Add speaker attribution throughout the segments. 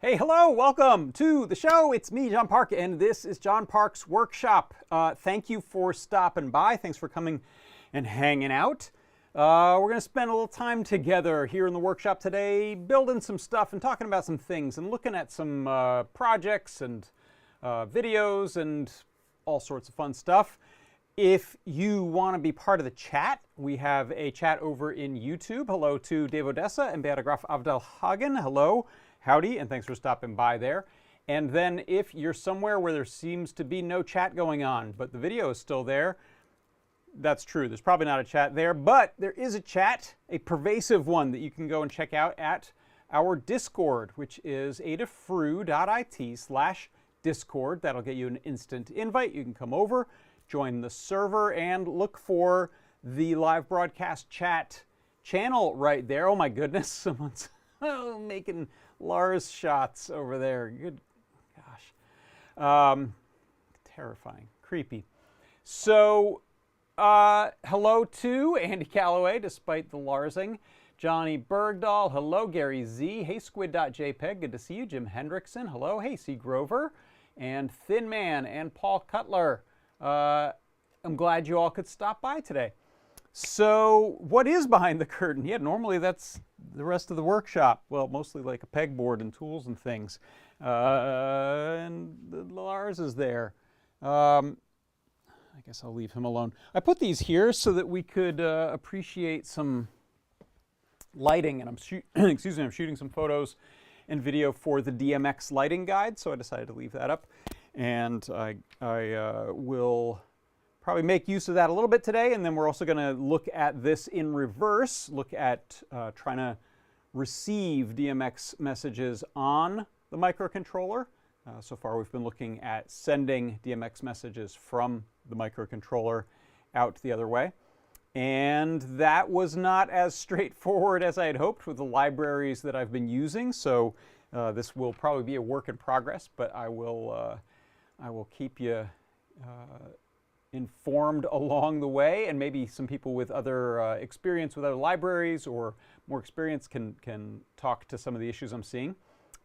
Speaker 1: Hey, hello, welcome to the show. It's me, John Park, and this is John Park's Workshop. Thank you for stopping by. Thanks for coming and hanging out. We're going to spend a little time together here in the workshop today, building some stuff and talking about some things and looking at some projects and videos and all sorts of fun stuff. If you want to be part of the chat, we have a chat over in YouTube. Hello to Dave Odessa and Beata Graf Avdelhagen. Hello. Howdy, and thanks for stopping by there. And then if you're somewhere where there seems to be no chat going on, but the video is still there, that's true. There's probably not a chat there, but there is a chat, a pervasive one that you can go and check out at our Discord, which is adafru.it/Discord. That'll get you an instant invite. You can come over, join the server, and look for the live broadcast chat channel right there. Oh my goodness, someone's making Lars shots over there. Good gosh. Terrifying. Creepy. So, hello to Andy Calloway, despite the Larsing. Johnny Bergdahl. Hello, Gary Z. Hey, Squid.jpg. Good to see you. Jim Hendrickson. Hello. Hey, C. Grover. And Thin Man and Paul Cutler. I'm glad you all could stop by today. So, what is behind the curtain? Yeah, normally that's the rest of the workshop. Well, mostly like a pegboard and tools and things. And Lars is there. I guess I'll leave him alone. I put these here so that we could appreciate some lighting. And I'm shooting some photos and video for the DMX lighting guide. So I decided to leave that up. And I will probably make use of that a little bit today, and then we're also going to look at this in reverse, look at trying to receive DMX messages on the microcontroller. So far we've been looking at sending DMX messages from the microcontroller out the other way. And that was not as straightforward as I had hoped with the libraries that I've been using, so this will probably be a work in progress, but I will keep you informed along the way, and maybe some people with other experience with other libraries or more experience can talk to some of the issues I'm seeing,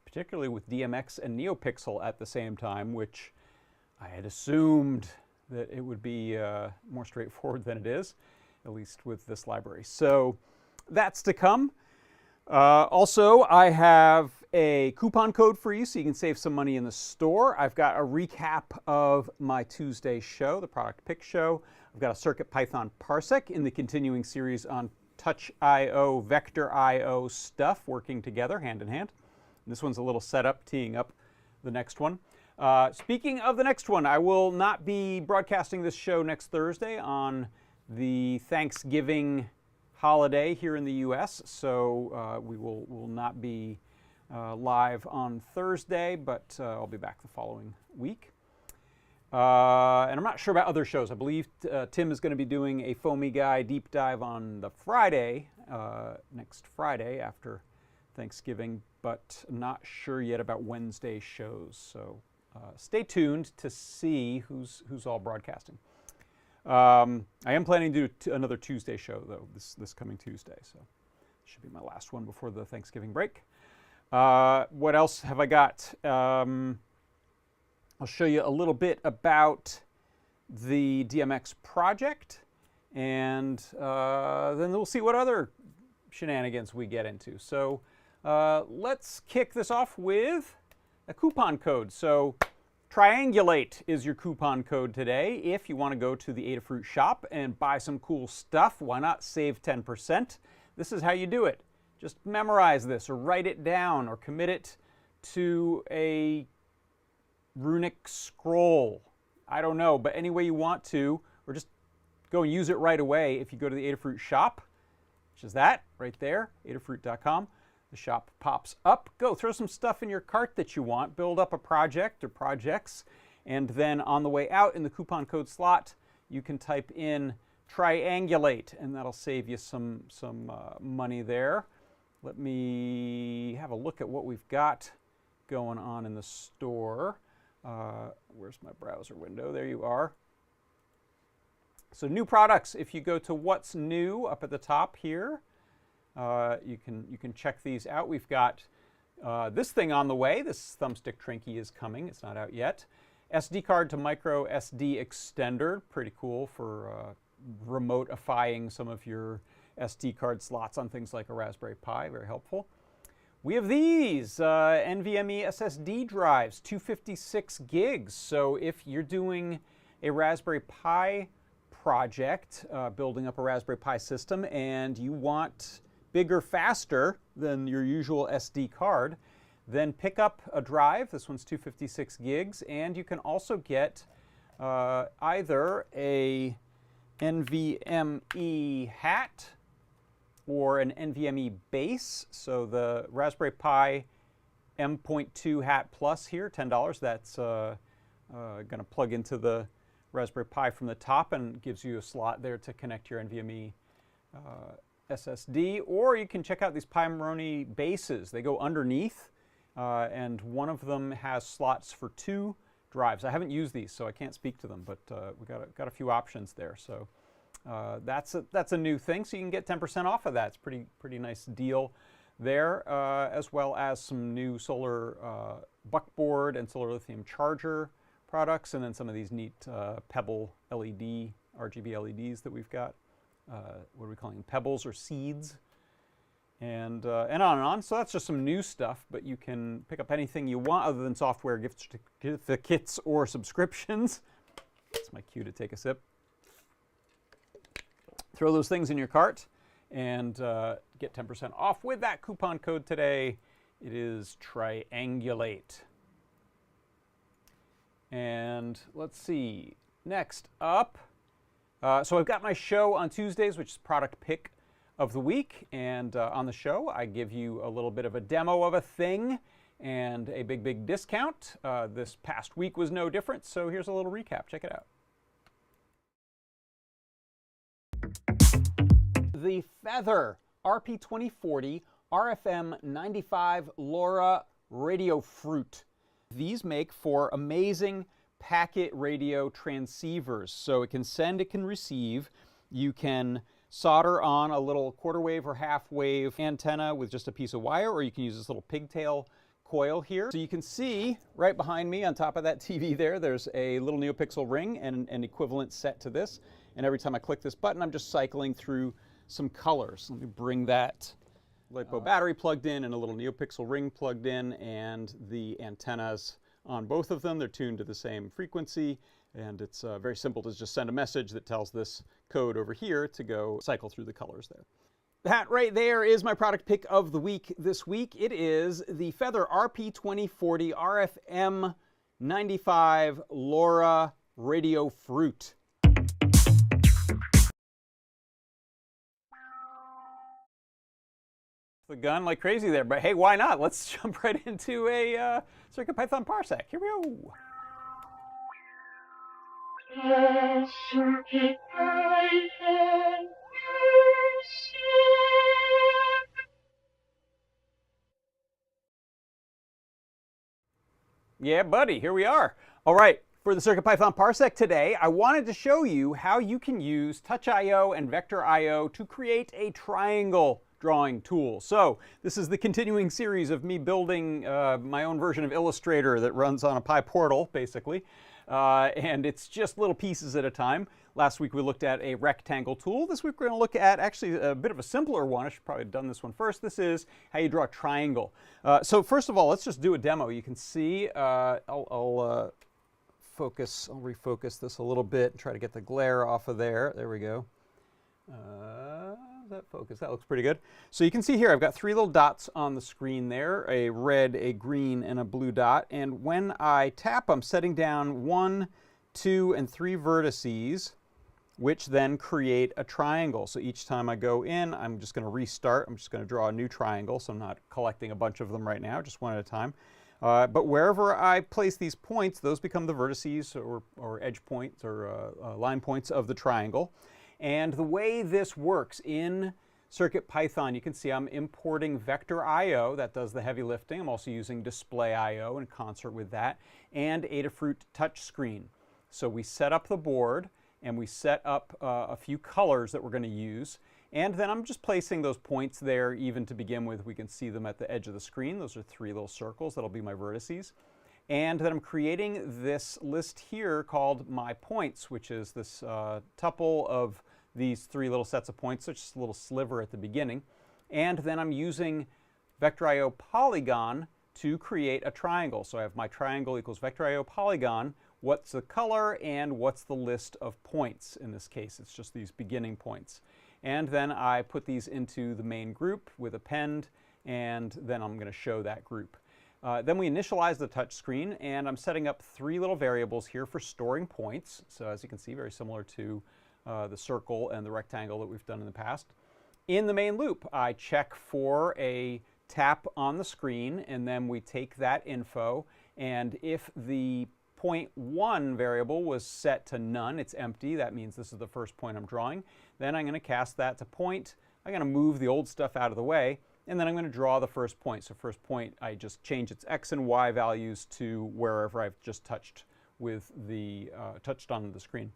Speaker 1: particularly with DMX and NeoPixel at the same time, which I had assumed that it would be more straightforward than it is, at least with this library. So that's to come. Also, I have a coupon code for you so you can save some money in the store. I've got a recap of my Tuesday show, the Product Pick Show. I've got a CircuitPython parsec in the continuing series on touch I/O, vector I/O stuff working together hand in hand. And this one's a little setup, teeing up the next one. Speaking of the next one, I will not be broadcasting this show next Thursday on the Thanksgiving holiday here in the U.S., so we will not be live on Thursday, but I'll be back the following week. And I'm not sure about other shows. I believe Tim is going to be doing a Foamy Guy deep dive on the Friday, next Friday after Thanksgiving, but I'm not sure yet about Wednesday shows. So stay tuned to see who's all broadcasting. I am planning to do another Tuesday show, though, this coming Tuesday. So it should be my last one before the Thanksgiving break. What else have I got? I'll show you a little bit about the DMX project, and then we'll see what other shenanigans we get into. So let's kick this off with a coupon code. So Triangulate is your coupon code today. If you want to go to the Adafruit shop and buy some cool stuff, why not save 10%? This is how you do it. Just memorize this or write it down or commit it to a runic scroll. I don't know, but any way you want to, or just go and use it right away if you go to the Adafruit shop, which is that right there, adafruit.com. The shop pops up. Go throw some stuff in your cart that you want, build up a project or projects, and then on the way out in the coupon code slot, you can type in Triangulate, and that'll save you some money there. Let me have a look at what we've got going on in the store. Where's my browser window? There you are. So new products, if you go to what's new up at the top here, you can check these out. We've got this thing on the way. This thumbstick Trinky is coming. It's not out yet. SD card to micro SD extender. Pretty cool for remote-ifying some of your SD card slots on things like a Raspberry Pi. Very helpful. We have these NVMe SSD drives, 256 gigs. So if you're doing a Raspberry Pi project, building up a Raspberry Pi system, and you want bigger, faster than your usual SD card, then pick up a drive. This one's 256 gigs, and you can also get either a NVMe hat or an NVMe base. So the Raspberry Pi M.2 hat plus here, $10. That's going to plug into the Raspberry Pi from the top and gives you a slot there to connect your NVMe SSD. Or you can check out these Pimoroni bases. They go underneath, and one of them has slots for 2 drives. I haven't used these, so I can't speak to them, but we got a few options there. So that's a new thing. So you can get 10% off of that. It's pretty nice deal there, as well as some new solar buckboard and solar lithium charger products, and then some of these neat Pebble LED, RGB LEDs that we've got. What are we calling them? Pebbles or seeds? And on and on. So that's just some new stuff, but you can pick up anything you want other than software, gift certificates, or subscriptions. That's my cue to take a sip. Throw those things in your cart and get 10% off with that coupon code today. It is Triangulate. And let's see, next up, so I've got my show on Tuesdays, which is Product Pick of the Week. And on the show, I give you a little bit of a demo of a thing and a big discount. This past week was no different, so here's a little recap. Check it out. The Feather RP2040 RFM95 LoRa Radio Fruit. These make for amazing packet radio transceivers. So it can send, it can receive. You can solder on a little quarter wave or half wave antenna with just a piece of wire, or you can use this little pigtail coil here. So you can see right behind me on top of that TV there's a little NeoPixel ring and an equivalent set to this. And every time I click this button, I'm just cycling through some colors. Let me bring that LiPo battery plugged in and a little NeoPixel ring plugged in, and the antennas on both of them. They're tuned to the same frequency, and it's very simple to just send a message that tells this code over here to go cycle through the colors there. That right there is my product pick of the week this week. It is the Feather RP2040 RFM95 LoRa Radio Fruit. The gun like crazy there, but hey, why not? Let's jump right into a CircuitPython parsec. Here we go.
Speaker 2: CircuitPython.
Speaker 1: Yeah, buddy, here we are. All right, for the CircuitPython Parsec today, I wanted to show you how you can use touch.io and vector.io to create a triangle drawing tool. So this is the continuing series of me building my own version of Illustrator that runs on a PyPortal, basically. And it's just little pieces at a time. Last week we looked at a rectangle tool. This week we're going to look at actually a bit of a simpler one. I should probably have done this one first. This is how you draw a triangle. So first of all, let's just do a demo. You can see, I'll refocus this a little bit and try to get the glare off of there. There we go. That focus, that looks pretty good. So you can see here I've got three little dots on the screen there, a red, a green, and a blue dot. And when I tap, I'm setting down 1, 2, and 3 vertices, which then create a triangle. So each time I go in, I'm just going to restart. I'm just going to draw a new triangle, so I'm not collecting a bunch of them right now, just one at a time. But wherever I place these points, those become the vertices or edge points or line points of the triangle. And the way this works in CircuitPython, you can see I'm importing vector.io. That does the heavy lifting. I'm also using display.io in concert with that, and Adafruit touchscreen. So we set up the board, and we set up a few colors that we're going to use. And then I'm just placing those points there even to begin with. We can see them at the edge of the screen. Those are 3 little circles. That'll be my vertices. And then I'm creating this list here called my points, which is this tuple of these 3 little sets of points. So it's just a little sliver at the beginning. And then I'm using vector.io polygon to create a triangle. So I have my triangle equals vector.io polygon. What's the color and what's the list of points? In this case, it's just these beginning points. And then I put these into the main group with append, and then I'm going to show that group. Then we initialize the touch screen, and I'm setting up 3 little variables here for storing points. So as you can see, very similar to the circle and the rectangle that we've done in the past. In the main loop, I check for a tap on the screen, and then we take that info, and if the point1 variable was set to none, it's empty, that means this is the first point I'm drawing. Then I'm going to cast that to point. I'm going to move the old stuff out of the way, and then I'm going to draw the first point. So first point, I just change its x and y values to wherever I've just touched with the touched on the screen.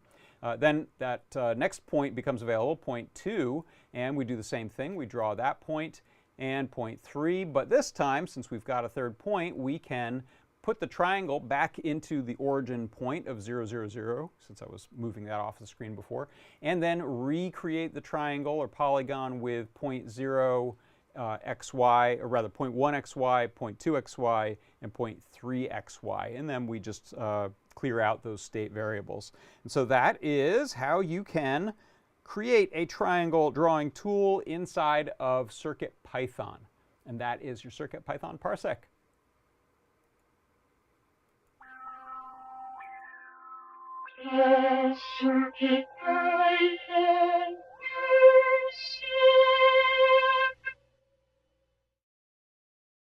Speaker 1: Then that next point becomes available, point 2, and we do the same thing. We draw that point and point 3, but this time, since we've got a third point, we can put the triangle back into the origin point of 0, 0, 0, since I was moving that off the screen before, and then recreate the triangle or polygon with point 0, xy, or rather point 1 xy, point 2 xy, and point 3 xy, and then we just clear out those state variables. And so that is how you can create a triangle drawing tool inside of CircuitPython. And that is your CircuitPython Parsec.
Speaker 2: CircuitPython.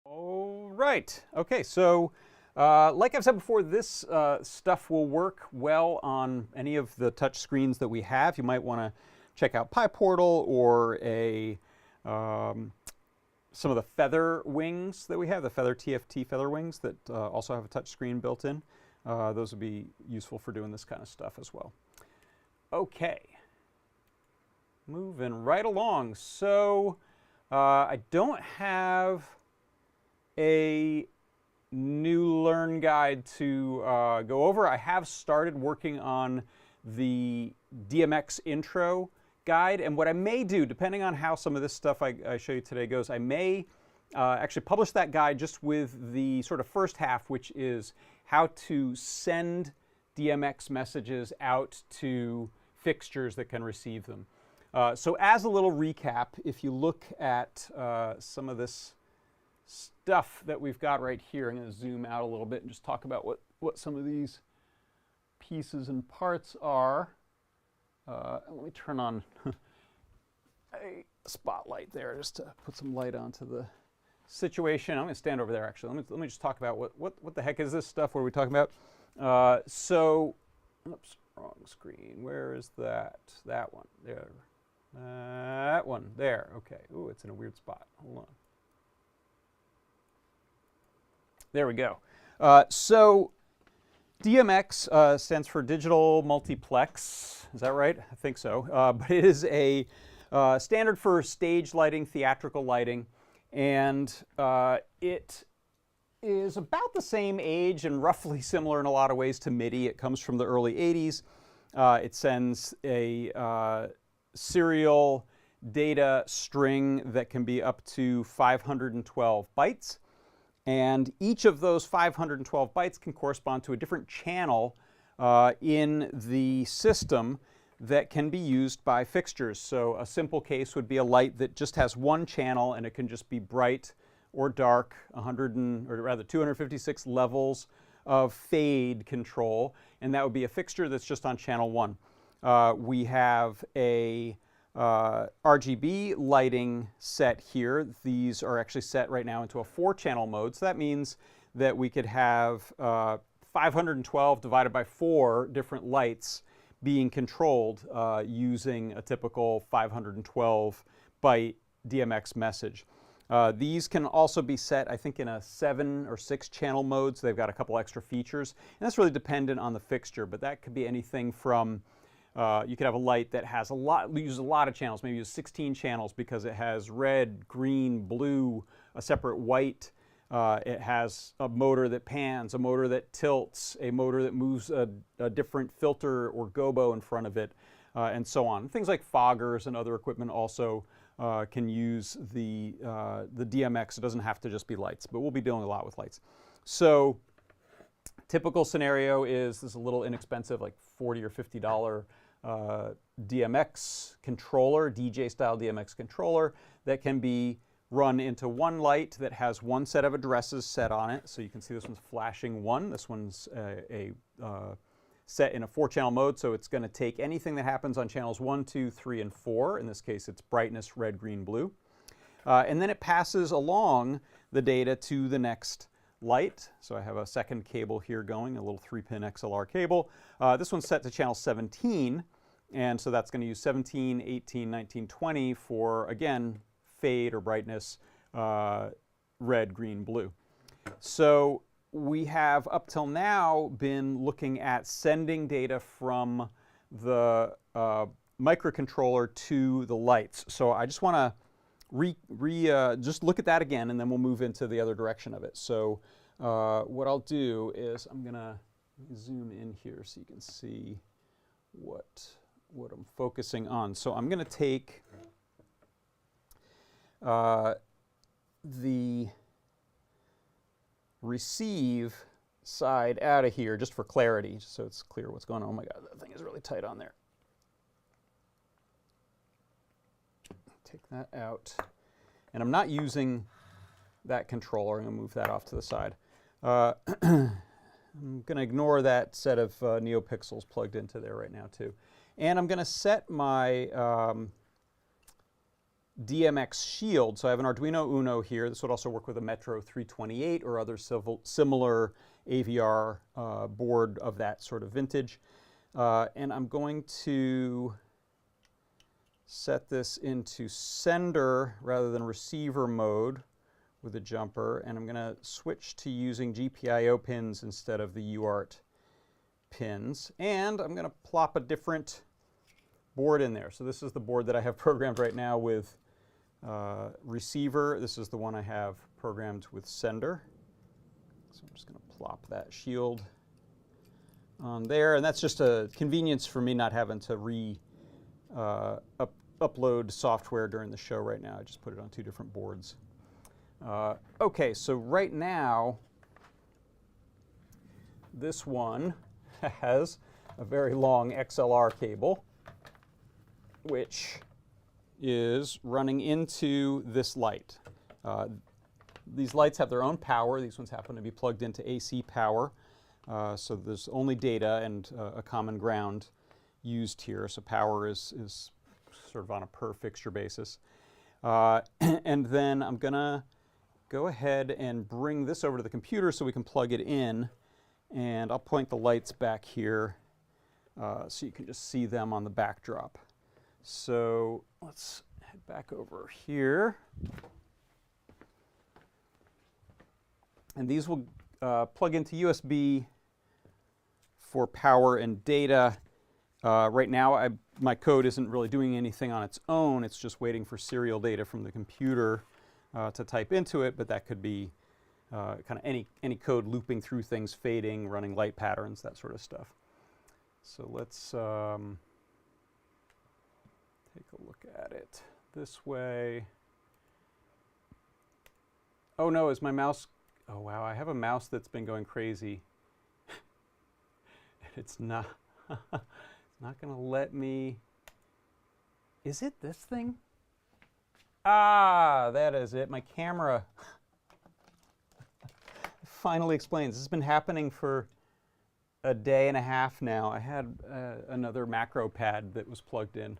Speaker 1: All right. Okay, so like I've said before, this stuff will work well on any of the touch screens that we have. You might want to check out PyPortal or some of the feather wings that we have, the Feather TFT feather wings that also have a touch screen built in. Those would be useful for doing this kind of stuff as well. Okay, moving right along. So I don't have a new Learn guide to go over. I have started working on the DMX intro guide, and what I may do, depending on how some of this stuff I show you today goes, I may actually publish that guide just with the sort of first half, which is how to send DMX messages out to fixtures that can receive them. So as a little recap, if you look at some of this stuff that we've got right here, I'm going to zoom out a little bit and just talk about what some of these pieces and parts are. Let me turn on a spotlight there just to put some light onto the situation. I'm going to stand over there actually. Let me just talk about what the heck is this stuff? What are we talking about? So, oops, Wrong screen. Where is that? That one. There. That one. There. Okay. Ooh, it's in a weird spot. Hold on. There we go. So DMX stands for Digital Multiplex. Is that right? I think so. But it is a standard for stage lighting, theatrical lighting, and it is about the same age and roughly similar in a lot of ways to MIDI. It comes from the early 80s. It sends a serial data string that can be up to 512 bytes. And each of those 512 bytes can correspond to a different channel in the system that can be used by fixtures. So a simple case would be a light that just has one channel, and it can just be bright or dark, 256 levels of fade control, and that would be a fixture that's just on channel 1. We have a RGB lighting set here. These are actually set right now into a 4-channel mode, so that means that we could have 512 divided by 4 different lights being controlled using a typical 512 byte DMX message. These can also be set, I think, in a 7 or 6 channel mode, so they've got a couple extra features. And that's really dependent on the fixture, but that could be anything from, you could have a light that has uses a lot of channels, maybe use 16 channels because it has red, green, blue, a separate white. It has a motor that pans, a motor that tilts, a motor that moves a different filter or gobo in front of it, and so on. Things like foggers and other equipment also can use the DMX. It doesn't have to just be lights, but we'll be dealing a lot with lights. So typical scenario is this is a little inexpensive, like $40 or $50 DMX controller, DJ-style DMX controller that can be run into one light that has one set of addresses set on it. So you can see this one's flashing 1. This one's set in a 4-channel mode, so it's going to take anything that happens on channels 1, 2, 3, and 4. In this case, it's brightness, red, green, blue. And then it passes along the data to the next light. So I have a second cable here going, a little 3-pin XLR cable. This one's set to channel 17, and so that's going to use 17, 18, 19, 20 for, again, fade or brightness, red, green, blue. So we have up till now been looking at sending data from the microcontroller to the lights. So I just want to just look at that again, and then we'll move into the other direction of it. So what I'll do is I'm going to zoom in here so you can see what I'm focusing on. So I'm going to take the receive side out of here just for clarity, just so it's clear what's going on. Oh my God, that thing is really tight on there. Take that out. And I'm not using that controller. I'm going to move that off to the side. I'm going to ignore that set of NeoPixels plugged into there right now too. And I'm going to set my DMX shield. So I have an Arduino Uno here. This would also work with a Metro 328 or other similar AVR board of that sort of vintage. And I'm going to set this into sender rather than receiver mode with a jumper. And I'm going to switch to using GPIO pins instead of the UART pins. And I'm going to plop a different board in there. So this is the board that I have programmed right now with receiver. This is the one I have programmed with sender. So I'm just going to plop that shield on there. And that's just a convenience for me not having to upload software during the show right now. I just put it on 2 different boards. Okay, so right now, this one has a very long XLR cable, which is running into this light. These lights have their own power. These ones happen to be plugged into AC power. So there's only data and a common ground used here. So power is sort of on a per fixture basis. And then I'm going to go ahead and bring this over to the computer so we can plug it in. And I'll point the lights back here so you can just see them on the backdrop. So let's head back over here. And these will plug into USB for power and data. Right now, my code isn't really doing anything on its own. It's just waiting for serial data from the computer to type into it, but that could be kind of any code looping through things, fading, running light patterns, that sort of stuff. So let's take a look at it this way. Oh no, is my mouse... Oh wow, I have a mouse that's been going crazy. It's not... It's not going to let me... Is it this thing? Ah, that is it. My camera finally explains. This has been happening for a day and a half now. I had another macro pad that was plugged in.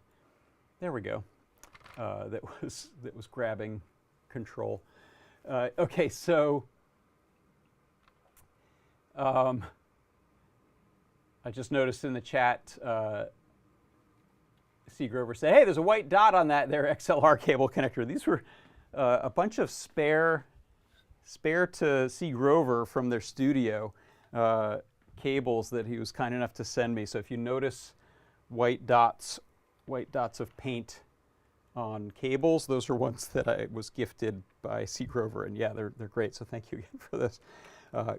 Speaker 1: There we go. That was grabbing control. Okay, so I just noticed in the chat, C. Grover said, "Hey, there's a white dot on that there XLR cable connector." These were a bunch of spare to C. Grover from their studio cables that he was kind enough to send me. So if you notice white dots of paint on cables, those are ones that I was gifted by C. Grover, and yeah, they're great. So thank you again for this.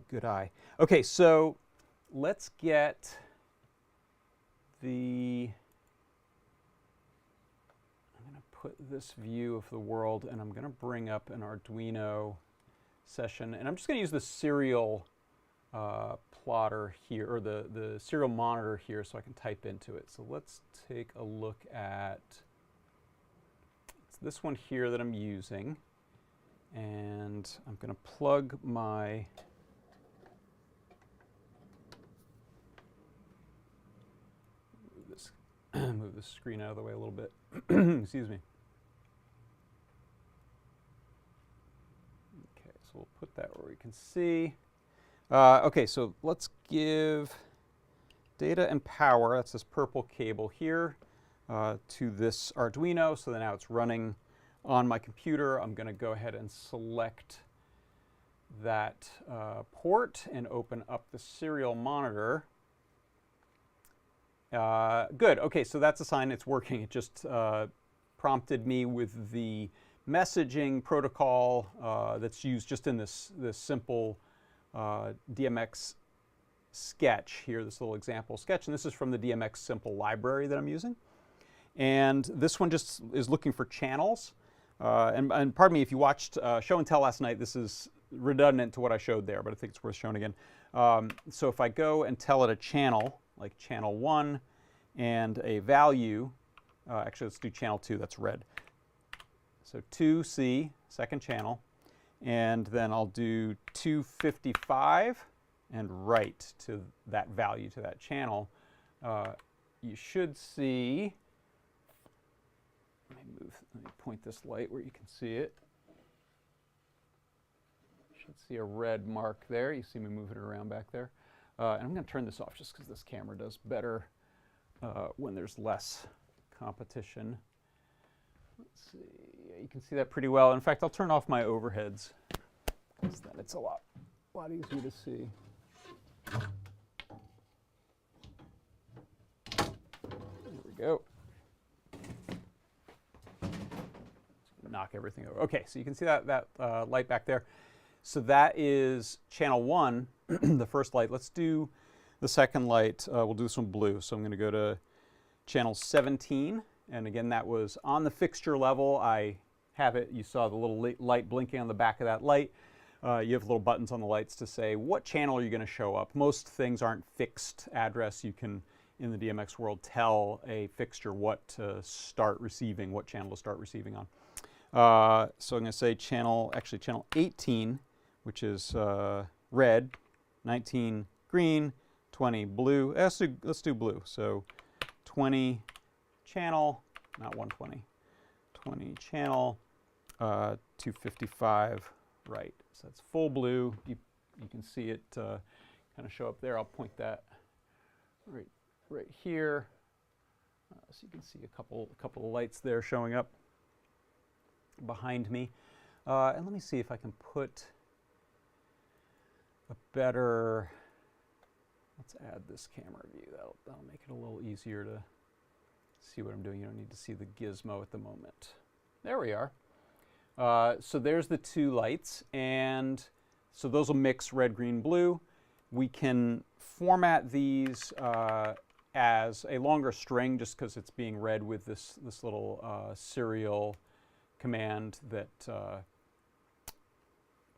Speaker 1: Good eye. Okay, so let's get the... I'm going to put this view of the world, and I'm going to bring up an Arduino session, and I'm just going to use the serial plotter here, or the serial monitor here, so I can type into it. So let's take a look at this one here that I'm using, and I'm going to plug my move this screen out of the way a little bit. Excuse me. Okay, so we'll put that where we can see. Okay, so let's give data and power, that's this purple cable here, to this Arduino. So now it's running on my computer. I'm going to go ahead and select that port and open up the serial monitor. Good. Okay, so that's a sign it's working. It just prompted me with the messaging protocol that's used just in this simple DMX sketch here, this little example sketch. And this is from the DMX simple library that I'm using. And this one just is looking for channels. And pardon me, if you watched Show and Tell last night, this is redundant to what I showed there, but I think it's worth showing again. So if I go and tell it a channel, like channel 1, and a value, actually let's do channel 2, that's red. So 2C, second channel, and then I'll do 255 and write to that value, to that channel. You should see, let me point this light where you can see it. You should see a red mark there. You see me moving it around back there. And I'm going to turn this off just because this camera does better when there's less competition. Let's see. Yeah, you can see that pretty well. In fact, I'll turn off my overheads because then it's a lot easier to see. There we go. Knock everything over. Okay, so you can see that light back there. So that is channel 1, the first light. Let's do the second light. We'll do this one blue. So I'm going to go to channel 17. And again, that was on the fixture level. I have it. You saw the little light blinking on the back of that light. You have little buttons on the lights to say what channel are you going to show up. Most things aren't fixed address. You can, in the DMX world, tell a fixture what to start receiving, what channel to start receiving on. So I'm going to say channel 18, which is red, 19 green, 20 blue. Let's do blue. So 20 channel, not 120, 20 channel, 255 right. So that's full blue. You can see it kind of show up there. I'll point that right here. So you can see a couple of lights there showing up behind me. And let me see if I can put a better, let's add this camera view. That'll make it a little easier to see what I'm doing. You don't need to see the gizmo at the moment. There we are. So there's the two lights, and so those will mix red, green, blue. We can format these as a longer string just because it's being read with this little serial command that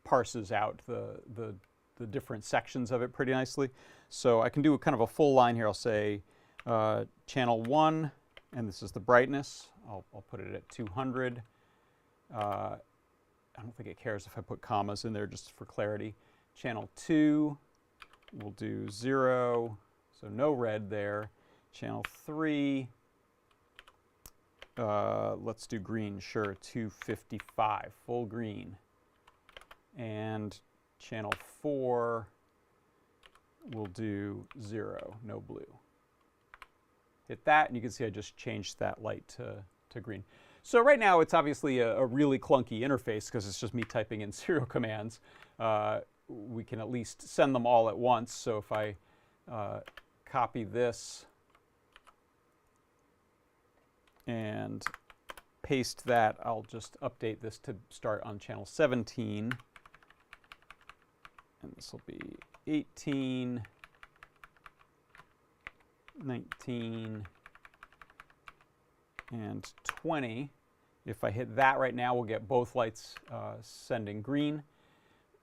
Speaker 1: parses out the different sections of it pretty nicely. So I can do kind of a full line here. I'll say channel 1, and this is the brightness. I'll put it at 200. I don't think it cares if I put commas in there just for clarity. Channel 2, we'll do 0, so no red there. Channel 3, let's do green, sure, 255, full green. And channel 4, we'll do 0, no blue. Hit that, and you can see I just changed that light to green. So right now it's obviously a really clunky interface because it's just me typing in serial commands. We can at least send them all at once. So if I copy this and paste that, I'll just update this to start on channel 17. And this will be 18, 19, and 20. If I hit that right now, we'll get both lights sending green.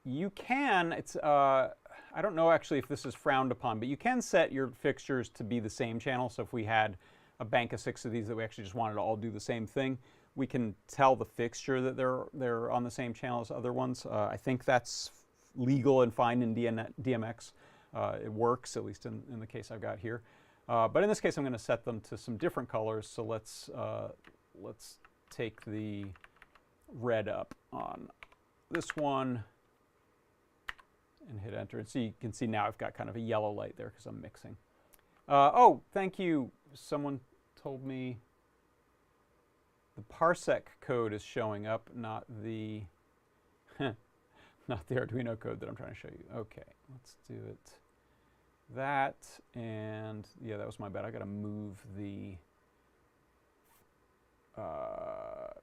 Speaker 1: You can, I don't know actually if this is frowned upon, but you can set your fixtures to be the same channel. So if we had a bank of 6 of these that we actually just wanted to all do the same thing, we can tell the fixture that they're on the same channel as other ones. I think that's legal and fine in DMX. It works, at least in the case I've got here. But in this case, I'm going to set them to some different colors. So let's take the red up on this one and hit enter. And so you can see now I've got kind of a yellow light there because I'm mixing. Oh, thank you. Someone told me the parsec code is showing up, not the not the Arduino code that I'm trying to show you. Okay, let's do it. That, and yeah, that was my bad. I got to move the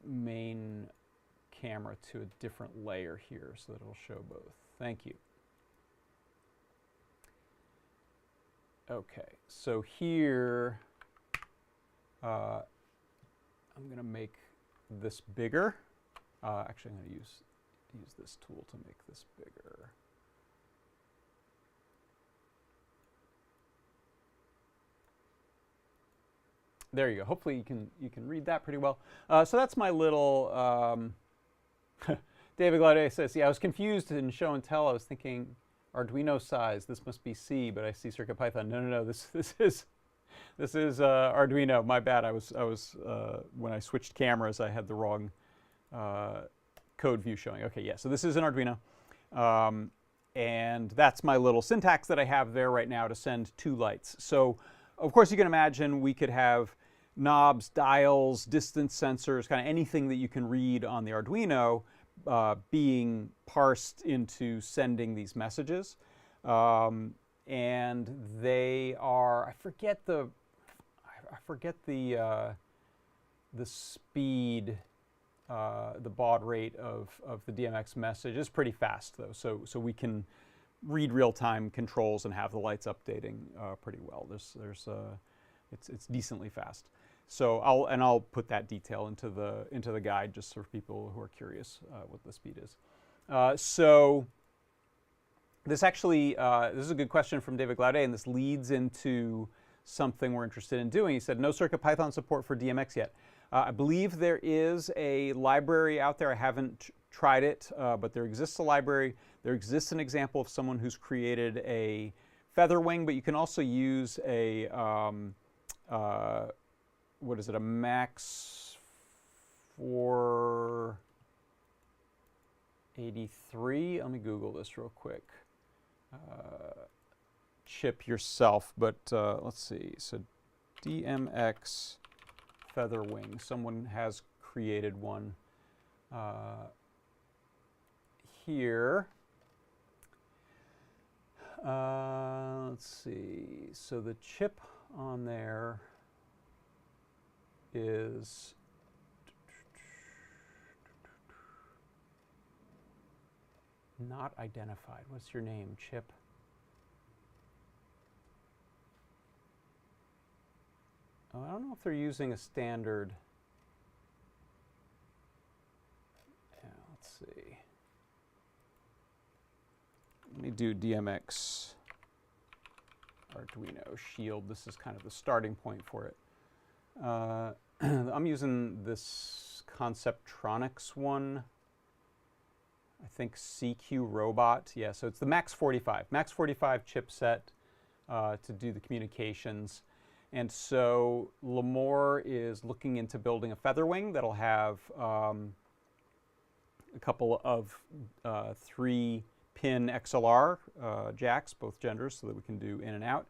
Speaker 1: main camera to a different layer here so that it'll show both. Thank you. Okay, so here I'm going to make this bigger. Actually, I'm going to use this tool to make this bigger. There you go. Hopefully you can read that pretty well. So that's my little. David Glaudet says, "Yeah, I was confused in show and tell. I was thinking Arduino size. This must be C, but I see CircuitPython. No. This is Arduino. My bad. I was when I switched cameras, I had the wrong code view showing. Okay, yeah. So this is an Arduino, and that's my little syntax that I have there right now to send 2 lights. So of course you can imagine we could have knobs, dials, distance sensors, kind of anything that you can read on the Arduino being parsed into sending these messages. And they are, I forget the speed, the baud rate of the DMX message. It's pretty fast though, so we can read real-time controls and have the lights updating pretty well. It's decently fast. So I'll put that detail into the guide just for people who are curious what the speed is. So this actually this is a good question from David Glaudet, and this leads into something we're interested in doing. He said, no CircuitPython support for DMX yet. I believe there is a library out there. I haven't tried it, but there exists a library. There exists an example of someone who's created a feather wing, but you can also use a, what is it, a Max 483? Let me Google this real quick. chip yourself, but let's see. So DMX feather wing. Someone has created one here. Let's see. So the chip on there is not identified. What's your name, Chip? Oh, I don't know if they're using a standard. Yeah, let's see. Let me do DMX Arduino Shield. This is kind of the starting point for it. I'm using this Conceptronics one. I think CQ Robot. Yeah, so it's the Max 45 chipset to do the communications. And so Limor is looking into building a feather wing that'll have a couple of 3-pin XLR jacks, both genders, so that we can do in and out,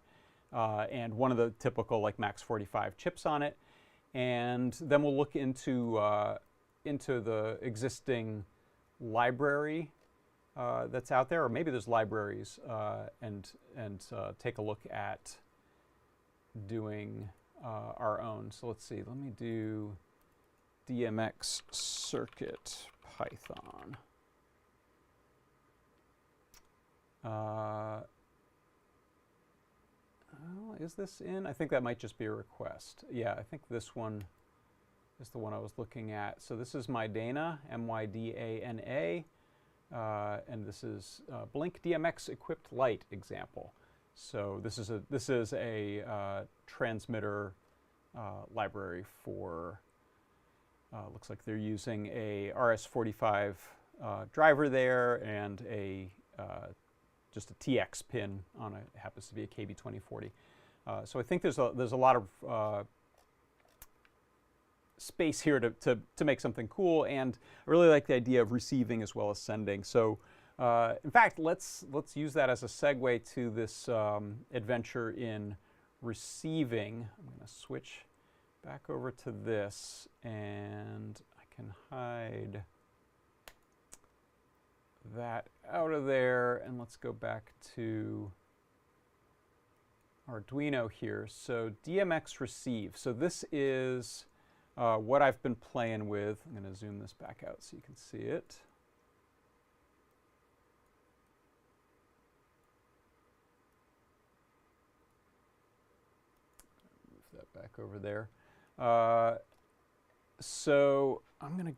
Speaker 1: and one of the typical like Max 45 chips on it. And then we'll look into the existing library that's out there, or maybe there's libraries, and take a look at doing our own. So let's see, let me do DMX CircuitPython. Is this in? I think that might just be a request. Yeah, I think this one is the one I was looking at. So this is Mydana, M-Y-D-A-N-A, and this is Blink DMX equipped light example. So this is a transmitter library for. Looks like they're using a RS-45 driver there and just a TX pin on it. Happens to be a KB2040. So I think there's a lot of space here to make something cool, and I really like the idea of receiving as well as sending. So in fact, let's use that as a segue to this adventure in receiving. I'm going to switch back over to this, and I can hide that out of there, and let's go back to Arduino here. So DMX receive. So this is what I've been playing with. I'm going to zoom this back out so you can see it. Move that back over there. So I'm going to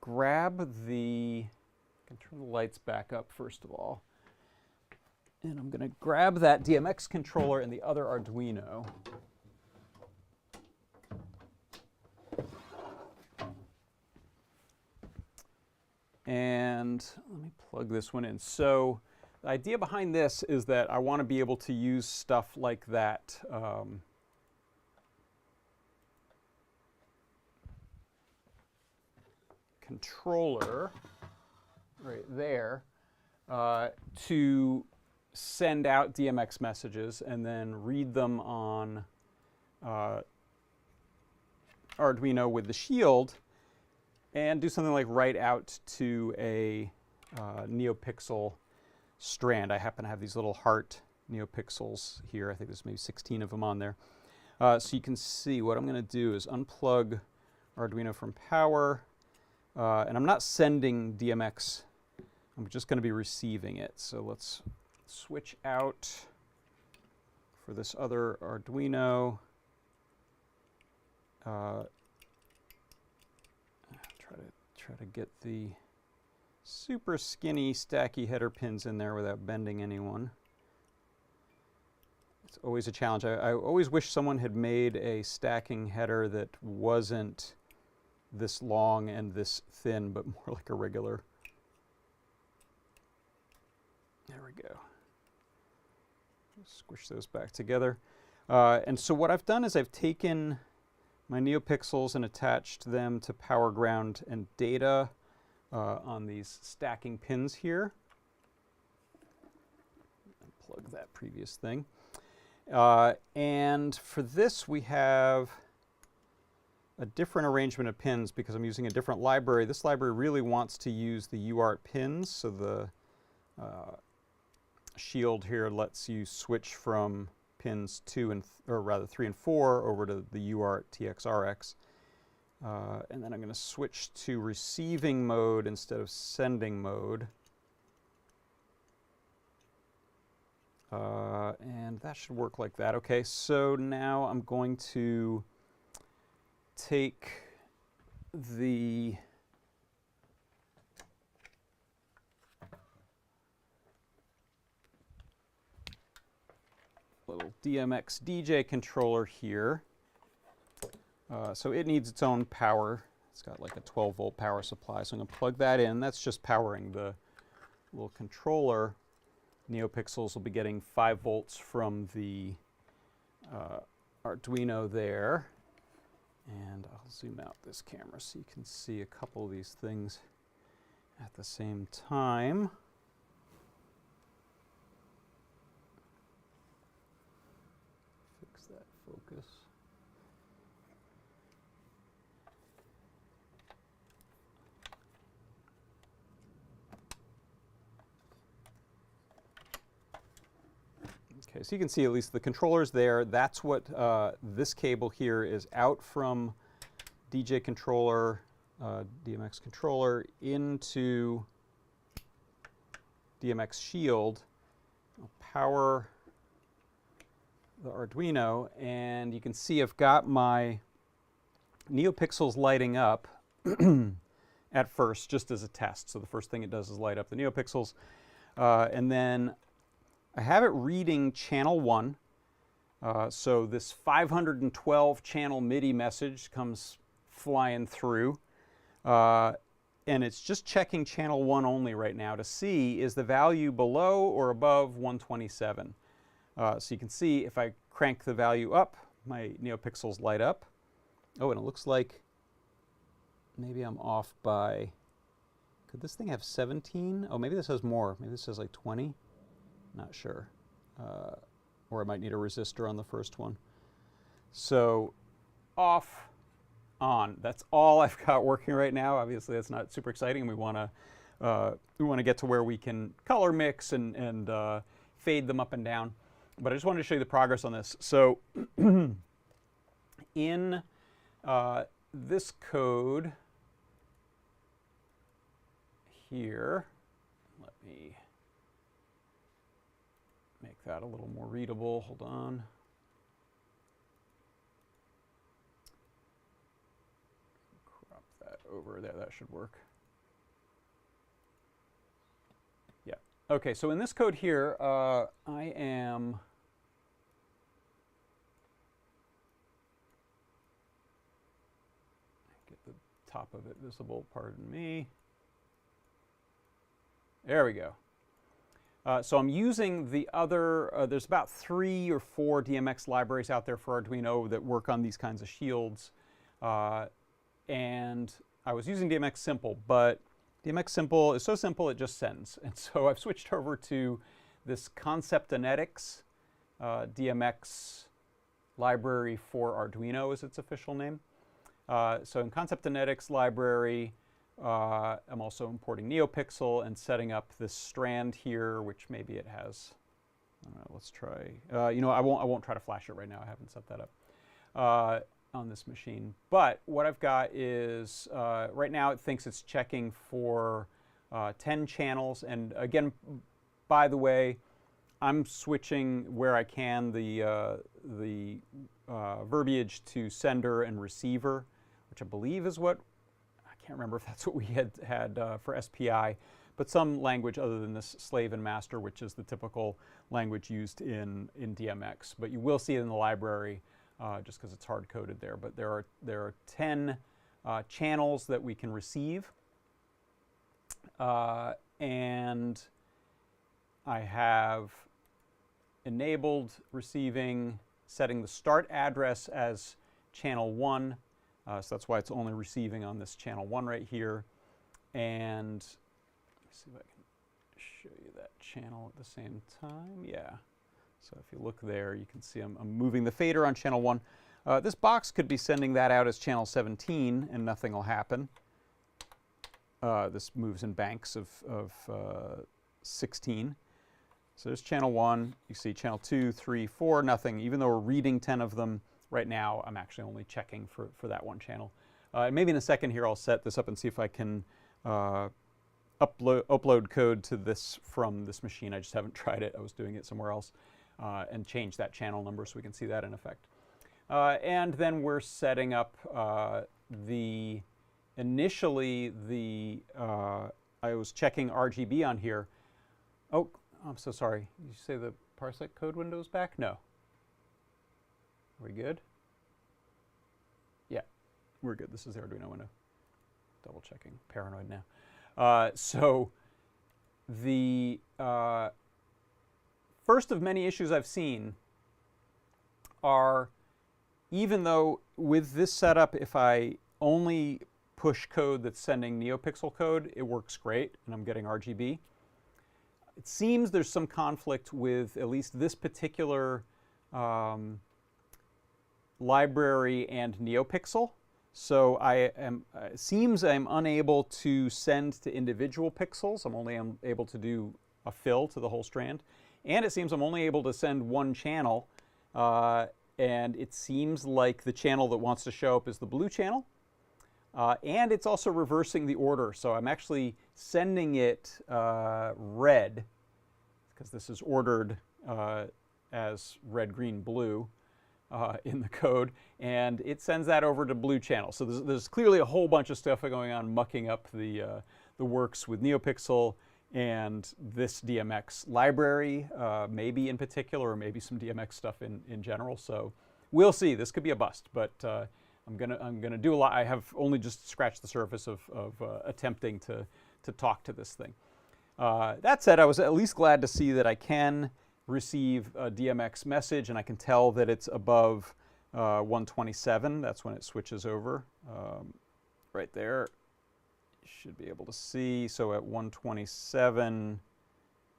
Speaker 1: grab the, I can turn the lights back up first of all. And I'm going to grab that DMX controller and the other Arduino. And let me plug this one in. So the idea behind this is that I want to be able to use stuff like that controller right there to send out DMX messages and then read them on Arduino with the shield, and do something like write out to a NeoPixel strand. I happen to have these little heart NeoPixels here. I think there's maybe 16 of them on there. So you can see what I'm going to do is unplug Arduino from power, and I'm not sending DMX. I'm just going to be receiving it. So let's switch out for this other Arduino. Try to get the super skinny stacky header pins in there without bending anyone. It's always a challenge. I always wish someone had made a stacking header that wasn't this long and this thin, but more like a regular. There we go. Squish those back together. And so what I've done is I've taken my NeoPixels and attached them to power, ground, and data on these stacking pins here. unplug that previous thing. And for this, we have a different arrangement of pins because I'm using a different library. This library really wants to use the UART pins, so the shield here lets you switch from pins 3 and 4 over to the UART TXRX. And then I'm going to switch to receiving mode instead of sending mode. And that should work like that. Okay, so now I'm going to take the little DMX DJ controller here. So it needs its own power. It's got like a 12-volt power supply, so I'm going to plug that in. That's just powering the little controller. NeoPixels will be getting 5 volts from the Arduino there. And I'll zoom out this camera so you can see a couple of these things at the same time. Fix that focus. Okay, so you can see at least the controller's there. That's what this cable here is out from DJ controller, DMX controller into DMX shield. I'll power the Arduino, and you can see I've got my NeoPixels lighting up at first, just as a test. So the first thing it does is light up the NeoPixels, and then I have it reading channel 1. So this 512 channel MIDI message comes flying through. And it's just checking channel 1 only right now to see is the value below or above 127. So you can see if I crank the value up, my NeoPixels light up. Oh, and it looks like maybe I'm off by, could this thing have 17? Oh, maybe this has more. Maybe this has like 20. Not sure. Or I might need a resistor on the first one. So off, on. That's all I've got working right now. Obviously, that's not super exciting. We want to get to where we can color mix and fade them up and down. But I just wanted to show you the progress on this. So in this code here, let me make that a little more readable. Hold on. Crop that over there. That should work. Yeah. Okay, so in this code here, I am get the top of it visible, pardon me. There we go. So I'm using the other, there's about 3 or 4 DMX libraries out there for Arduino that work on these kinds of shields. And I was using DMX Simple, but DMX Simple is so simple it just sends. And so I've switched over to this Conceptonetics DMX library for Arduino is its official name. So in Conceptonetics library, I'm also importing NeoPixel and setting up this strand here, which maybe it has. I don't know, let's try. You know, I won't try to flash it right now. I haven't set that up on this machine. But what I've got is right now it thinks it's checking for 10 channels. And again, by the way, I'm switching where I can the verbiage to sender and receiver, which I believe is what. I can't remember if that's what we had for SPI, but some language other than this slave and master, which is the typical language used in DMX. But you will see it in the library just because it's hard-coded there. But there are 10 channels that we can receive. And I have enabled receiving, setting the start address as channel 1. So that's why it's only receiving on this channel 1 right here. And let me see if I can show you that channel at the same time. Yeah. So if you look there, you can see I'm moving the fader on channel 1. This box could be sending that out as channel 17, and nothing will happen. This moves in banks of 16. So there's channel 1. You see channel 2, 3, 4, nothing. Even though we're reading 10 of them right now, I'm actually only checking for that one channel. And maybe in a second here I'll set this up and see if I can upload code to this from this machine. I just haven't tried it. I was doing it somewhere else. And change that channel number so we can see that in effect. And then we're setting up initially I was checking RGB on here. Oh, I'm so sorry. Did you say the Parsec code window's back? No. Are we good? Yeah, we're good. This is the Arduino window. Double checking. Paranoid now. So the first of many issues I've seen are, even though with this setup, if I only push code that's sending NeoPixel code, it works great, and I'm getting RGB. It seems there's some conflict with at least this particular library and NeoPixel. So it seems I'm unable to send to individual pixels. I'm only able to do a fill to the whole strand. And it seems I'm only able to send one channel, and it seems like the channel that wants to show up is the blue channel. And it's also reversing the order, so I'm actually sending it red, because this is ordered as red, green, blue in the code, and it sends that over to blue channel. So there's clearly a whole bunch of stuff going on mucking up the works with NeoPixel and this DMX library, maybe in particular, or maybe some DMX stuff in general. So we'll see. This could be a bust, but I'm gonna do a lot. I have only just scratched the surface of attempting to talk to this thing. That said, I was at least glad to see that I can receive a DMX message, and I can tell that it's above 127. That's when it switches over. Right there. Should be able to see. So at 127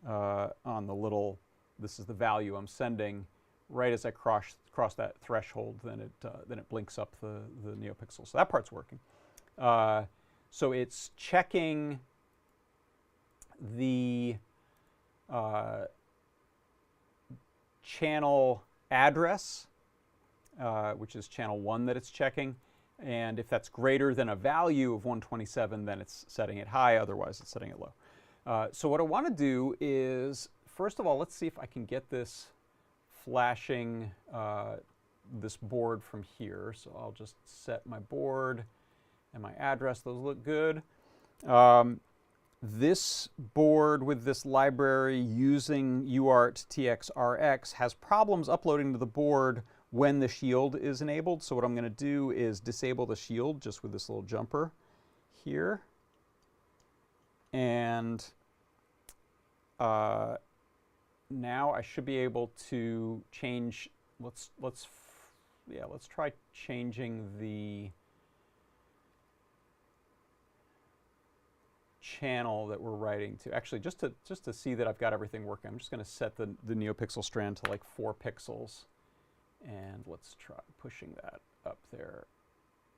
Speaker 1: on the little, this is the value I'm sending. Right as I cross that threshold, then it blinks up the NeoPixel. So that part's working. So it's checking the channel address, which is channel 1 that it's checking. And if that's greater than a value of 127, then it's setting it high. Otherwise, it's setting it low. So what I want to do is, first of all, let's see if I can get this flashing this board from here. So I'll just set my board and my address. Those look good. This board with this library using UART TXRX has problems uploading to the board when the shield is enabled. So what I'm going to do is disable the shield just with this little jumper here. And now I should be able to change, let's try changing the channel that we're writing to. Actually, just to see that I've got everything working, I'm just going to set the NeoPixel strand to like 4 pixels. And let's try pushing that up there.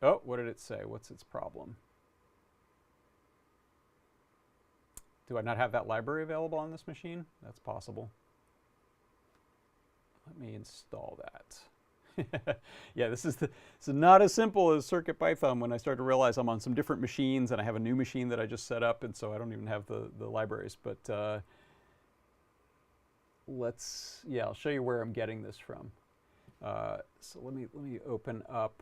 Speaker 1: Oh, what did it say? What's its problem? Do I not have that library available on this machine? That's possible. Let me install that. Yeah, this is not as simple as CircuitPython when I start to realize I'm on some different machines and I have a new machine that I just set up, and so I don't even have the libraries. But I'll show you where I'm getting this from. So let me open up.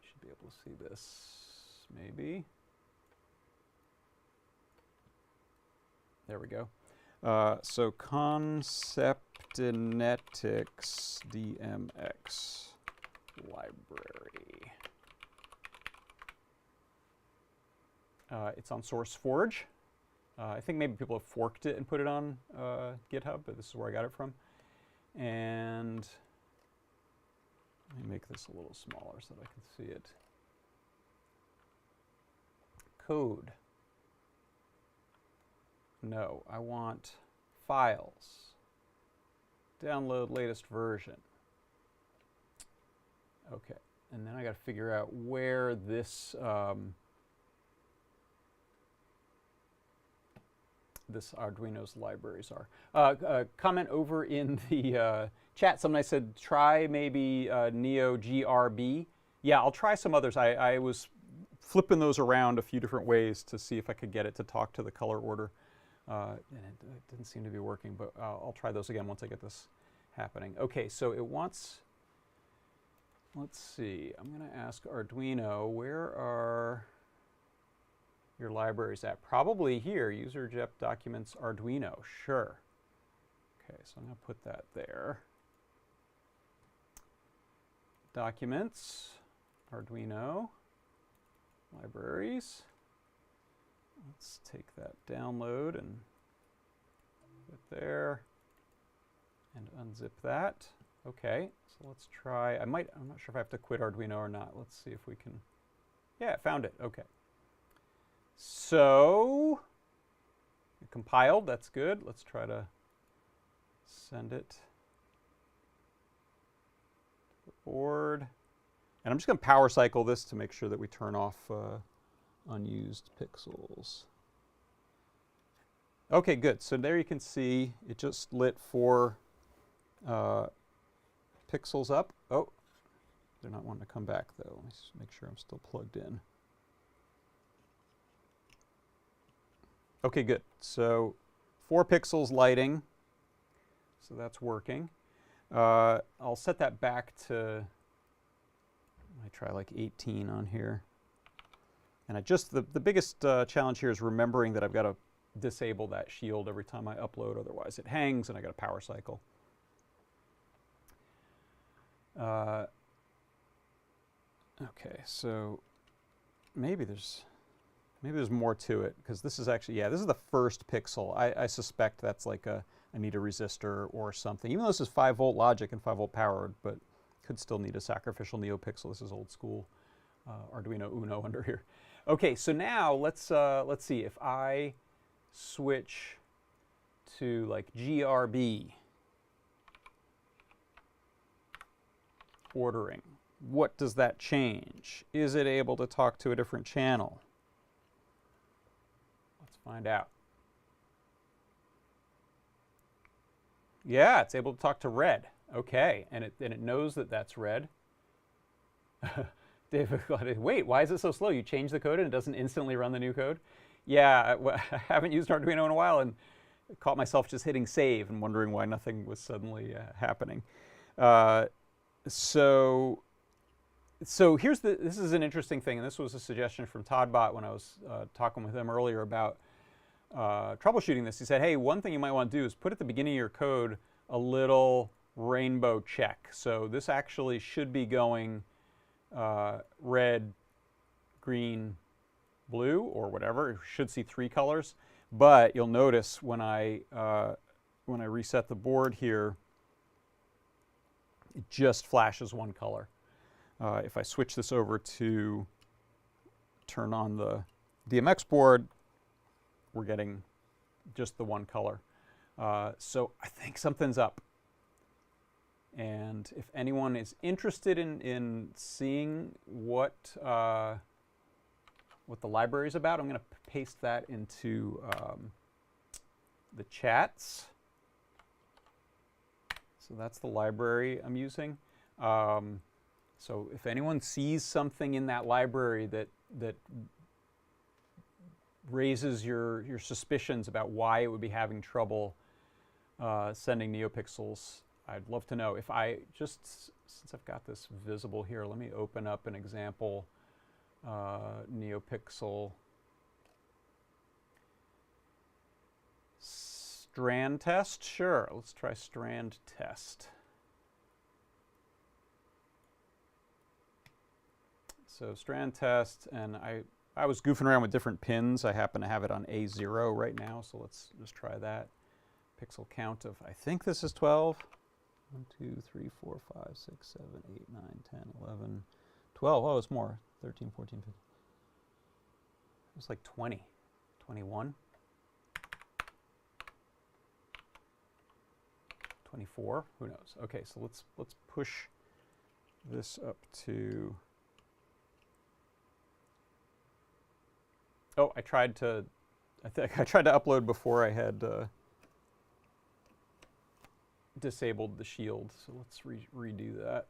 Speaker 1: Should be able to see this, maybe. There we go. So Conceptinetics DMX library. It's on SourceForge. I think maybe people have forked it and put it on GitHub, but this is where I got it from. And let me make this a little smaller so that I can see it. Code. No, I want files. Download latest version. Okay, and then I got to figure out where this this Arduino's libraries are. Comment over in the chat. Somebody said try maybe Neo GRB. Yeah, I'll try some others. I was flipping those around a few different ways to see if I could get it to talk to the color order. And it didn't seem to be working, but I'll try those again once I get this happening. Okay, so it wants, let's see, I'm going to ask Arduino, where are your libraries at? Probably here, user.jep documents Arduino, sure. Okay, so I'm going to put that there. Documents, Arduino, libraries. Let's take that download and put it there and unzip that. Okay, so let's try, I'm not sure if I have to quit Arduino or not. Let's see if we can, yeah, found it, okay. So, it compiled, that's good. Let's try to send it to the board. And I'm just going to power cycle this to make sure that we turn off unused pixels. Okay, good. So there you can see it just lit 4 pixels up. Oh, they're not wanting to come back though. Let me just make sure I'm still plugged in. Okay, good. So 4 pixels lighting. So that's working. I'll set that back to, I try like 18 on here. And I just, the biggest challenge here is remembering that I've got to disable that shield every time I upload, otherwise it hangs and I got a power cycle. Okay, so maybe there's more to it, because this is actually, yeah, this is the first pixel. I suspect that's like I need a resistor or something, even though this is 5-volt logic and 5-volt powered, but could still need a sacrificial NeoPixel. This is old school Arduino Uno under here. Okay, so now let's see if I switch to like GRB ordering. What does that change? Is it able to talk to a different channel? Let's find out. Yeah, it's able to talk to red. Okay, and it knows that that's red. David, wait, why is it so slow? You change the code and it doesn't instantly run the new code? Yeah, I haven't used Arduino in a while and caught myself just hitting save and wondering why nothing was suddenly happening. So here's this is an interesting thing, and this was a suggestion from ToddBot when I was talking with him earlier about troubleshooting this. He said, hey, one thing you might want to do is put at the beginning of your code a little rainbow check. So this actually should be going red, green, blue, or whatever. It should see 3 colors. But you'll notice when I reset the board here, it just flashes 1 color. If I switch this over to turn on the DMX board, we're getting just the 1 color. So I think something's up. And if anyone is interested in seeing what the library is about, I'm going to paste that into the chats. So that's the library I'm using. So if anyone sees something in that library that raises your suspicions about why it would be having trouble sending NeoPixels, I'd love to know. If I just, since I've got this visible here, let me open up an example NeoPixel strand test. Sure, let's try strand test. So strand test, and I was goofing around with different pins. I happen to have it on A0 right now, so let's just try that. Pixel count of, I think this is 12. 1, 2, 3, 4, 5, 6, 7, 8, 9, 10, 11, 12. Oh, it's more. 13, 14, 15. It's like 20, 21. 24, who knows? Okay, so let's push this up to, oh, I tried to upload before I had disabled the shield, so let's redo that.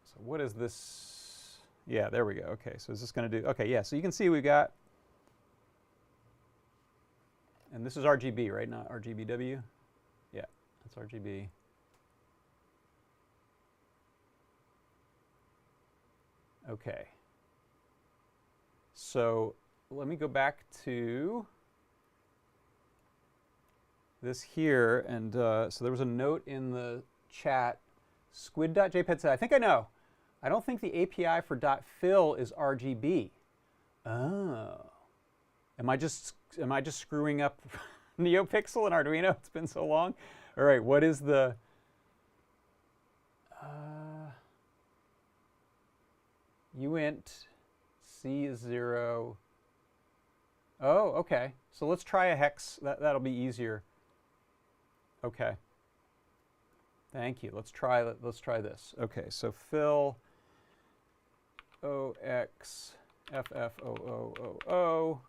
Speaker 1: So what is this? Yeah, there we go. Okay, so is this going to do, okay, yeah, so you can see we've got, and this is RGB, right? Not RGBW? Yeah, that's RGB. Okay. So let me go back to this here, and so there was a note in the chat. Squid.jpg said, I think I know. I don't think the API for .fill is RGB. Oh. Am I just screwing up NeoPixel and Arduino? It's been so long. All right, what is the uint C is 0. Oh, okay. So let's try a hex. That'll be easier. Okay. Thank you. Let's try this. Okay, so fill OX FFOOOO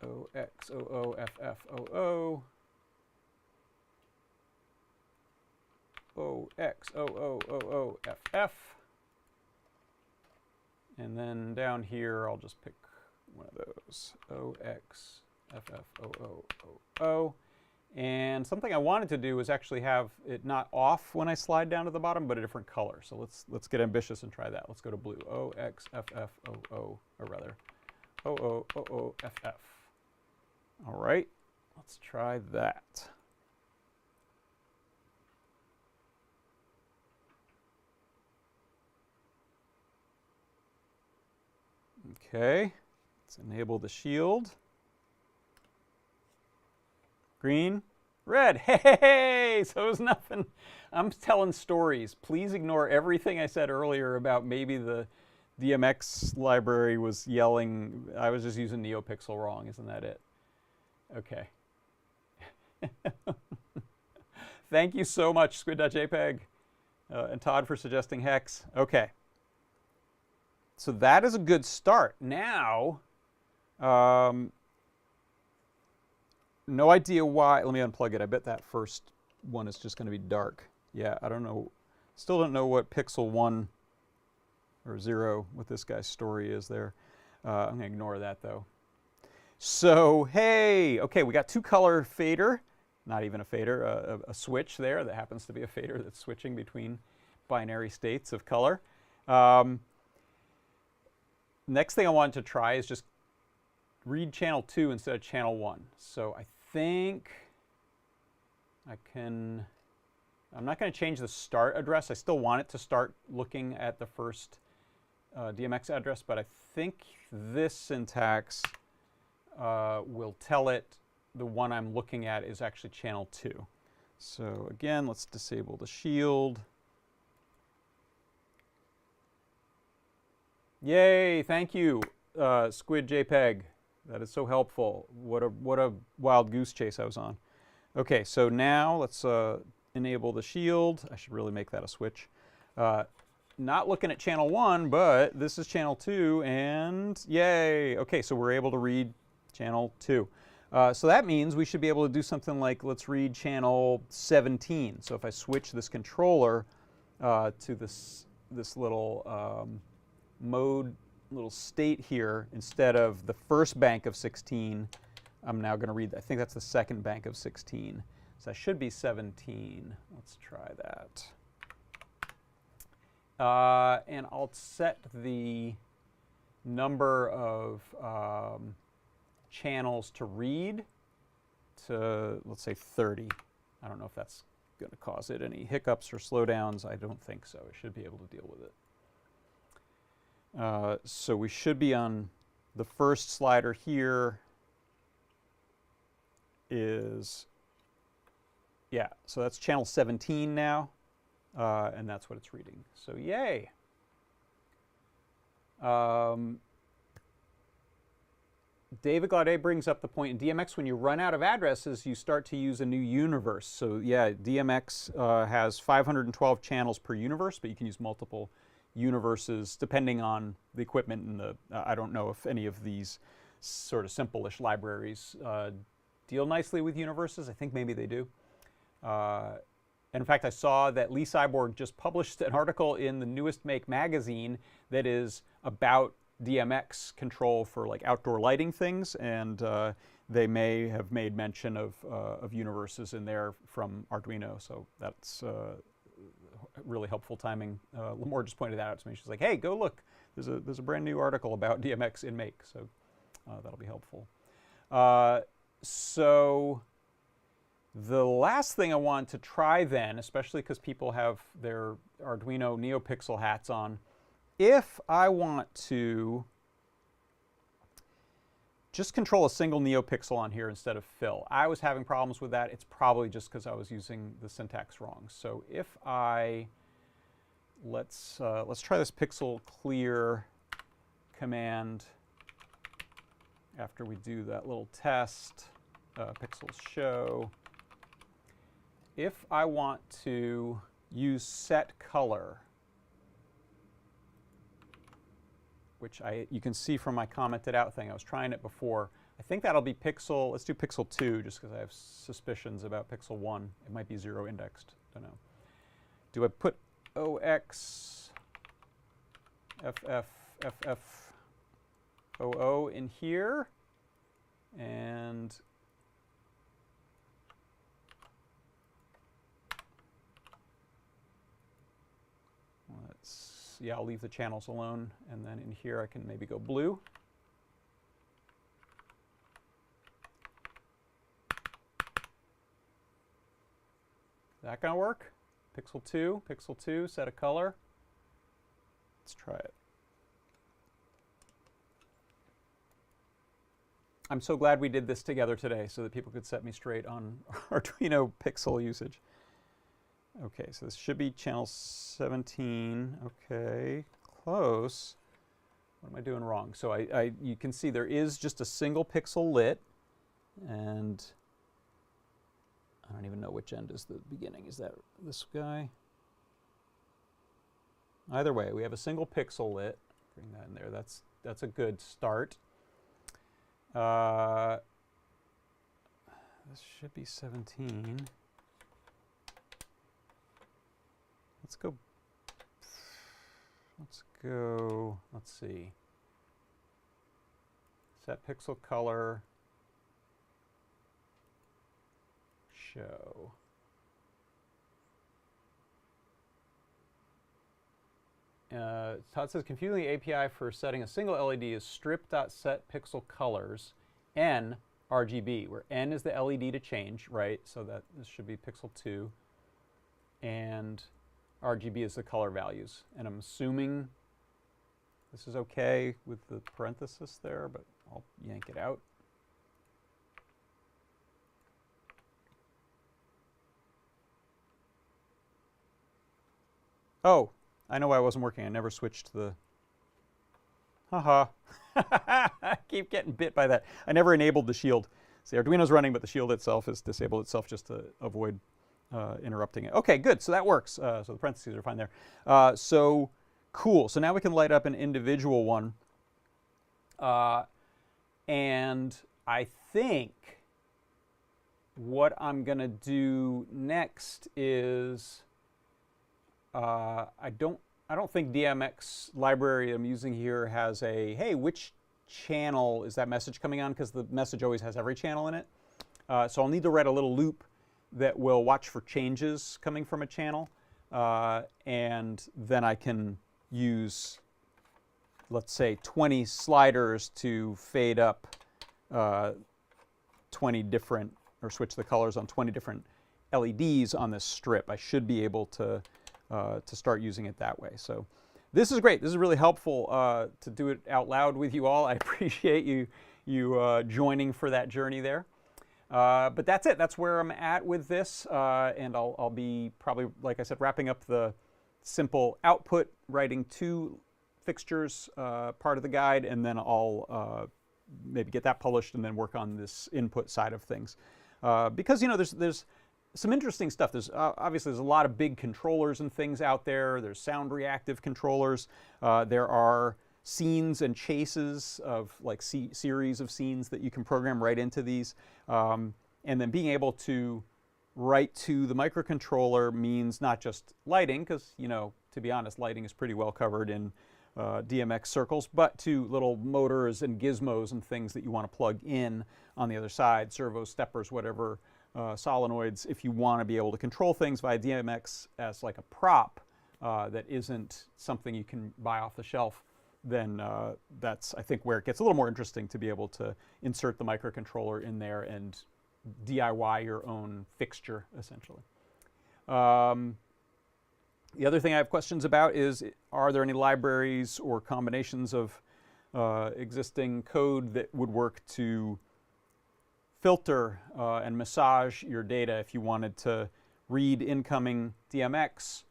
Speaker 1: OXOOFFOO OXOOOOFF, and then down here I'll just pick one of those, OXFFOOO. And something I wanted to do is actually have it not off when I slide down to the bottom, but a different color. So let's get ambitious and try that. Let's go to blue, OXFFOO, or rather, OOOOFF. All right, let's try that. Okay, let's enable the shield. Green, red, hey, so it was nothing. I'm telling stories. Please ignore everything I said earlier about maybe the DMX library was yelling. I was just using NeoPixel wrong, isn't that it? Okay. Thank you so much, Squid.jpg, and Todd for suggesting hex. Okay. So that is a good start. Now, no idea why. Let me unplug it. I bet that first one is just going to be dark. Yeah, I don't know. Still don't know what pixel 1 or 0, what this guy's story is there. I'm going to ignore that, though. So, hey, okay, we got two-color fader. Not even a fader, a switch there that happens to be a fader that's switching between binary states of color. Next thing I wanted to try is just read channel 2 instead of channel 1. So I think I can, I'm not going to change the start address. I still want it to start looking at the first DMX address, but I think this syntax will tell it the one I'm looking at is actually channel 2. So again, let's disable the shield. Yay, thank you, Squid.jpg. That is so helpful. What a wild goose chase I was on. Okay, so now let's enable the shield. I should really make that a switch. Not looking at channel 1, but this is channel 2, and yay! Okay, so we're able to read channel 2. So that means we should be able to do something like, let's read channel 17. So if I switch this controller to this little mode, little state here, instead of the first bank of 16, I'm now going to read, I think that's the second bank of 16. So that should be 17. Let's try that. And I'll set the number of channels to read to, let's say, 30. I don't know if that's going to cause it any hiccups or slowdowns. I don't think so. I should be able to deal with it. So we should be on the first slider here is, yeah, so that's channel 17 now, and that's what it's reading. So yay. Um, David Glaudet brings up the point in DMX, when you run out of addresses, you start to use a new universe. So yeah, DMX has 512 channels per universe, but you can use multiple universes depending on the equipment and the, I don't know if any of these sort of simple-ish libraries deal nicely with universes. I think maybe they do. And in fact, I saw that Lee Cyborg just published an article in the Newest Make magazine that is about DMX control for like outdoor lighting things, and they may have made mention of universes in there from Arduino. So that's really helpful timing. Lamore just pointed that out to me. She's like, "Hey, go look. There's a brand new article about DMX in Make." So that'll be helpful. So the last thing I want to try then, especially because people have their Arduino NeoPixel hats on, if I want to just control a single NeoPixel on here instead of fill, I was having problems with that. It's probably just because I was using the syntax wrong. So if I, let's try this pixel clear command after we do that little test, pixels show. If I want to use set color, which you can see from my commented out thing, I was trying it before. I think that'll be pixel, let's do pixel 2 just because I have suspicions about pixel 1. It might be 0 indexed, don't know. Do I put OX, FF, FF, OO in here? And yeah, I'll leave the channels alone, and then in here I can maybe go blue. Is that gonna work? Pixel 2, set a color. Let's try it. I'm so glad we did this together today so that people could set me straight on Arduino pixel usage. Okay, so this should be channel 17. Okay, close. What am I doing wrong? So you can see there is just a single pixel lit, and I don't even know which end is the beginning. Is that this guy? Either way, we have a single pixel lit. Bring that in there. That's a good start. This should be 17. Let's see. Set pixel color, show. Todd says, confusing the API for setting a single LED is strip.setPixelColors N RGB, where N is the LED to change, right? So that this should be pixel 2. And RGB is the color values. And I'm assuming this is okay with the parenthesis there, but I'll yank it out. Oh, I know why it wasn't working. I never switched the... Haha. I keep getting bit by that. I never enabled the shield. See, Arduino's running, but the shield itself is disabled itself just to avoid interrupting it. Okay, good. So that works. So the parentheses are fine there. So cool. So now we can light up an individual one. And I think what I'm going to do next is I don't think DMX library I'm using here has a, hey, which channel is that message coming on? Because the message always has every channel in it. So I'll need to write a little loop that will watch for changes coming from a channel. And then I can use, let's say, 20 sliders to fade up 20 different, or switch the colors on 20 different LEDs on this strip. I should be able to start using it that way. So this is great. This is really helpful to do it out loud with you all. I appreciate you joining for that journey there. But that's it. That's where I'm at with this. And I'll be probably, like I said, wrapping up the simple output, writing 2 fixtures part of the guide, and then I'll maybe get that published and then work on this input side of things. Because, you know, there's some interesting stuff. There's obviously there's a lot of big controllers and things out there. There's sound reactive controllers. There are scenes and chases of like series of scenes that you can program right into these. And then being able to write to the microcontroller means not just lighting, because, you know, to be honest, lighting is pretty well covered in DMX circles, but to little motors and gizmos and things that you want to plug in on the other side, servos, steppers, whatever, solenoids, if you want to be able to control things via DMX as like a prop that isn't something you can buy off the shelf, then that's, I think, where it gets a little more interesting to be able to insert the microcontroller in there and DIY your own fixture, essentially. The other thing I have questions about is, are there any libraries or combinations of existing code that would work to filter and massage your data if you wanted to read incoming DMX,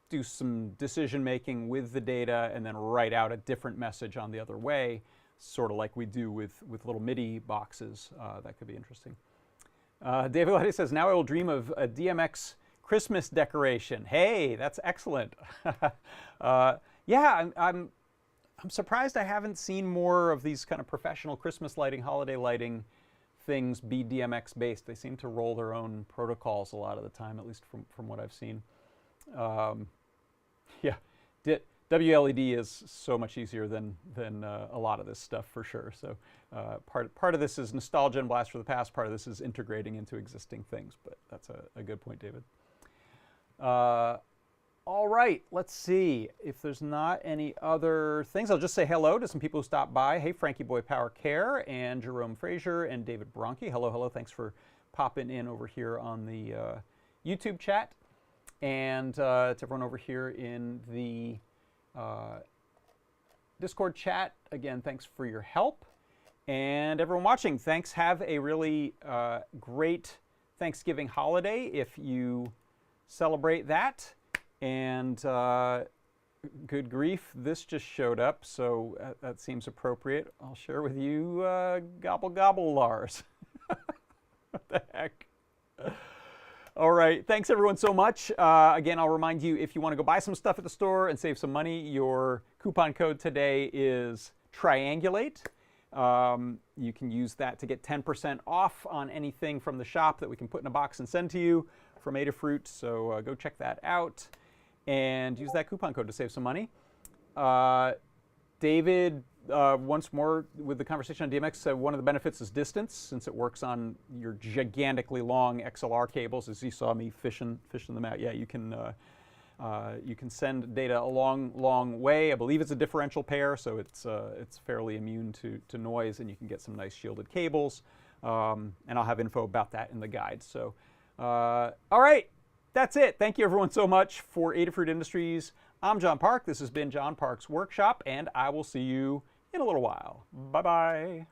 Speaker 1: do some decision making with the data, and then write out a different message on the other way, sort of like we do with little MIDI boxes. That could be interesting. David Letty says, now I will dream of a DMX Christmas decoration. Hey, that's excellent. Yeah, I'm surprised I haven't seen more of these kind of professional Christmas lighting, holiday lighting things be DMX based. They seem to roll their own protocols a lot of the time, at least from what I've seen. Yeah, WLED is so much easier than a lot of this stuff for sure. So part of this is nostalgia and blast for the past. Part of this is integrating into existing things. But that's a good point, David. All right, let's see if there's not any other things. I'll just say hello to some people who stopped by. Hey, Frankie Boy Power Care and Jerome Frazier and David Bronke. Hello, hello. Thanks for popping in over here on the YouTube chat. And to everyone over here in the Discord chat, again, thanks for your help. And everyone watching, thanks. Have a really great Thanksgiving holiday if you celebrate that. And good grief, this just showed up, so that seems appropriate. I'll share with you gobble gobble Lars. What the heck? All right, thanks everyone so much. Again, I'll remind you, if you want to go buy some stuff at the store and save some money, your coupon code today is Triangulate. You can use that to get 10% off on anything from the shop that we can put in a box and send to you from Adafruit, so go check that out and use that coupon code to save some money. David, once more with the conversation on DMX, one of the benefits is distance, since it works on your gigantically long XLR cables, as you saw me fishing them out. Yeah, you can send data a long way. I believe it's a differential pair, so it's fairly immune to noise, and you can get some nice shielded cables. And I'll have info about that in the guide. So, all right, that's it. Thank you everyone so much for Adafruit Industries. I'm John Park. This has been John Park's Workshop, and I will see you in a little while. Bye-bye.